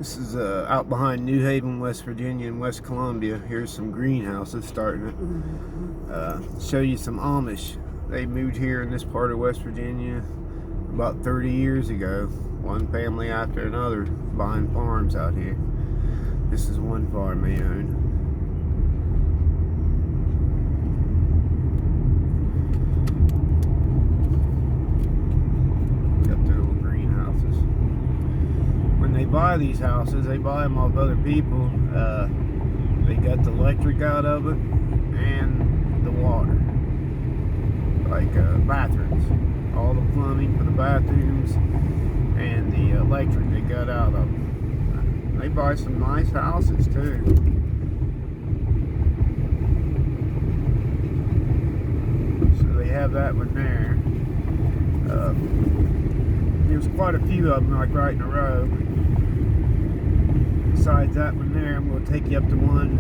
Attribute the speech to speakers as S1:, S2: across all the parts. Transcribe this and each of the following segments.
S1: This is out behind New Haven, West Virginia and West Columbia. Here's some greenhouses starting it. Show you some Amish. They moved here in this part of West Virginia about 30 years ago. One family after another buying farms out here. This is one farm they own. They buy these houses, they buy them off other people. They got the electric out of it and the water, like bathrooms, all the plumbing for the bathrooms and the electric they got out of them. They buy some nice houses too. So they have that one there. There's quite a few of them, like right in a row. Besides that one there, I'm going to take you up to one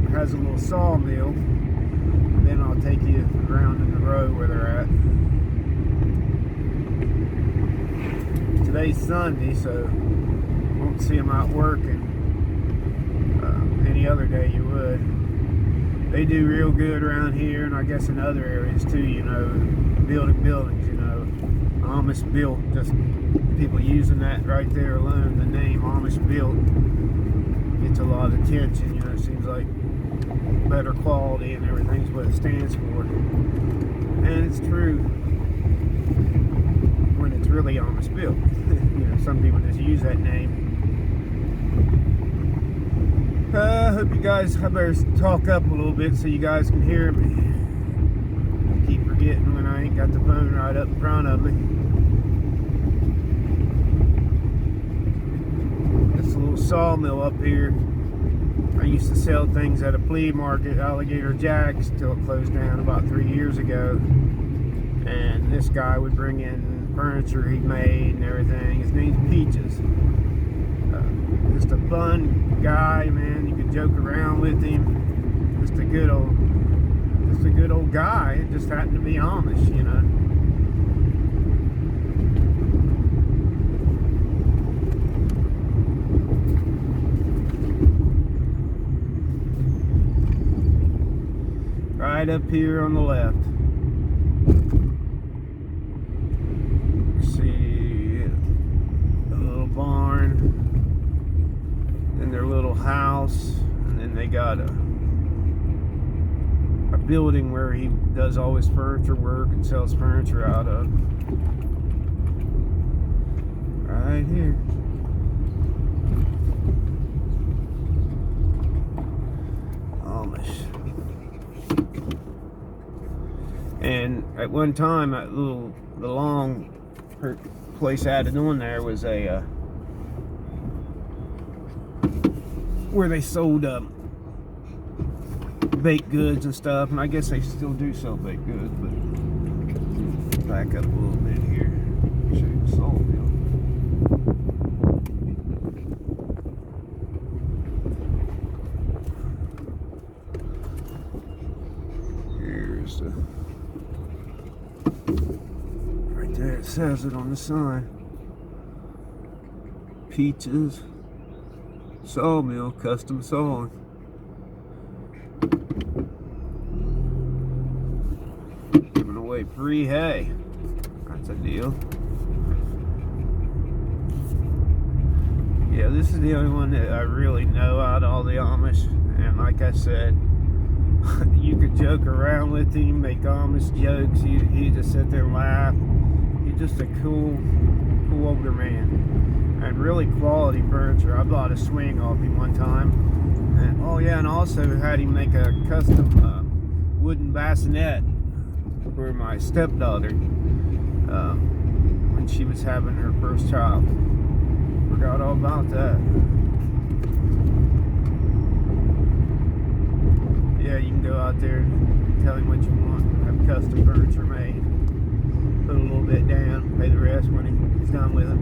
S1: that has a little sawmill, and then I'll take you around in the row where they're at. Today's Sunday, so won't see them out working. Any other day you would. They do real good around here, and I guess in other areas too, you know, building buildings, you know. Amish built, just people using that right there alone, the name Amish built gets a lot of attention, you know. It seems like better quality and everything's what it stands for, and it's true when it's really Amish built. You know, some people just use that name. I hope you guys, I better talk up a little bit so you guys can hear me. I keep forgetting when I ain't got the phone right up in front of me. This little sawmill up here, I used to sell things at a flea market, Alligator Jack's, till it closed down about 3 years ago. And this guy would bring in furniture he made and everything. His name's Peaches. Just a fun guy, man. You could joke around with him. Just a good old guy. It just happened to be Amish, you know. Right up here on the left. See a little barn. Then their little house, and then they got a building where he does all his furniture work and sells furniture out of. Right here. Amish. And at one time, the long place added on there was a where they sold baked goods and stuff, and I guess they still do sell baked goods, but back up a little bit here, show you the sawmill. Here's the, right there it says it on the sign, Peaches Sawmill, custom sawing. Giving away free hay. That's a deal. Yeah, this is the only one that I really know out of all the Amish. And like I said, you could joke around with him, make Amish jokes. He just sit there and laugh. He's just a cool older man. And really quality furniture. I bought a swing off him one time. And oh yeah, and also had him make a custom wooden bassinet for my stepdaughter when she was having her first child. Forgot all about that. Yeah, you can go out there and tell him what you want. Have custom furniture made. Put a little bit down, pay the rest when he's done with it.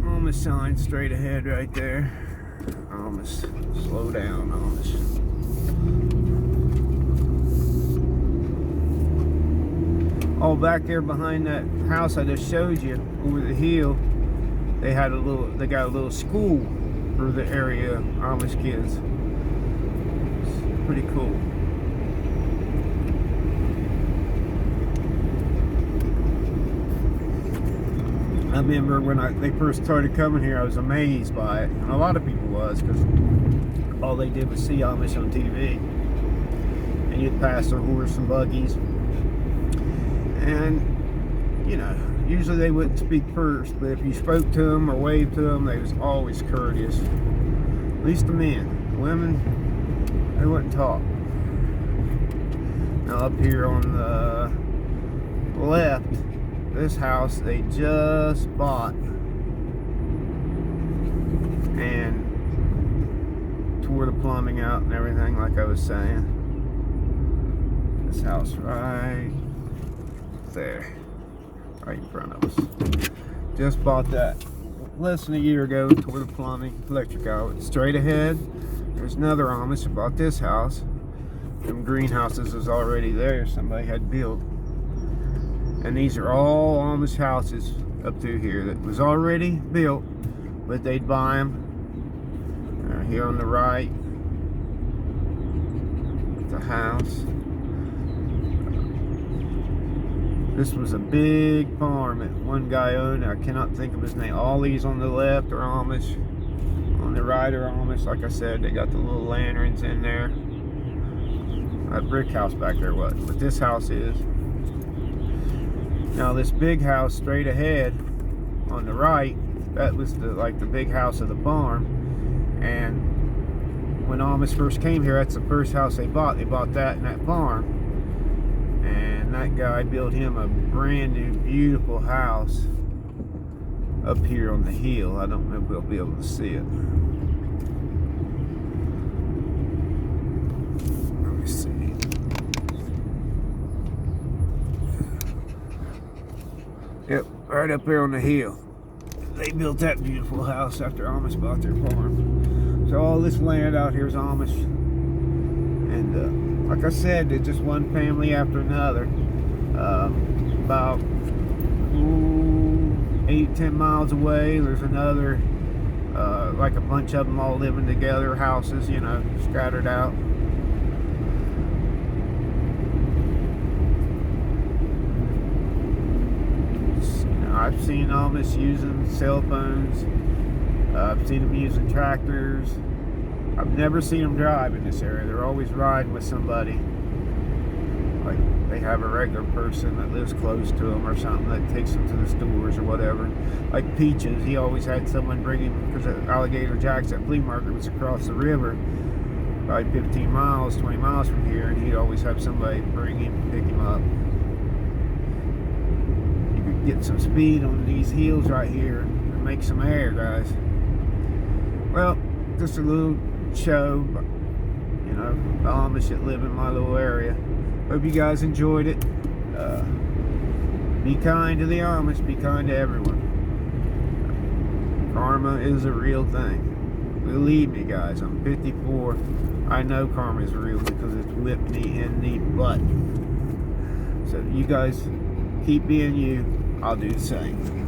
S1: Amish sign straight ahead right there. Amish, slow down, Amish. all back there behind that house I just showed you over the hill, they got a little school for the area Amish kids. It's pretty cool. I remember when they first started coming here, I was amazed by it, and a lot of people was, because all they did was see Amish on TV, and you'd pass their horse and buggies, and you know, usually they wouldn't speak first, but if you spoke to them or waved to them, they was always courteous. At least the men. The women, they wouldn't talk. Now up here on the left, this house they just bought and tore the plumbing out and everything, like I was saying. This house right there, right in front of us. Just bought that less than a year ago, tore the plumbing, electric out. Straight ahead, there's another Amish that bought this house. Them greenhouses was already there, somebody had built. And these are all Amish houses up through here that was already built, but they'd buy them. Here on the right, the house. This was a big farm that one guy owned. I cannot think of his name. All these on the left are Amish. On the right are Amish. Like I said, they got the little lanterns in there. That brick house back there wasn't, but this house is. Now this big house straight ahead on the right, that was like the big house of the farm. And when Amish first came here, that's the first house they bought. They bought that and that farm. And that guy built him a brand new, beautiful house up here on the hill. I don't know if we'll be able to see it. Let me see. Yep, right up there on the hill. They built that beautiful house after Amish bought their farm. So all this land out here is Amish. And like I said, it's just one family after another. About 8-10 miles away, there's another, like a bunch of them all living together, houses, you know, scattered out. I've seen Amish using cell phones. I've seen them using tractors. I've never seen them drive in this area. They're always riding with somebody. Like they have a regular person that lives close to them or something that takes them to the stores or whatever. Like Peaches, he always had someone bring him, because Alligator Jack's at Flea Market was across the river, probably 15 miles, 20 miles from here, and he'd always have somebody bring him, pick him up. Get some speed on these hills right here and make some air, guys. Well, just a little show, you know, the Amish that live in my little area. Hope you guys enjoyed it. Be kind to the Amish, be kind to everyone. Karma is a real thing. Believe me, guys, I'm 54. I know karma is real because it's whipped me in the butt. So you guys keep being you. I'll do the same.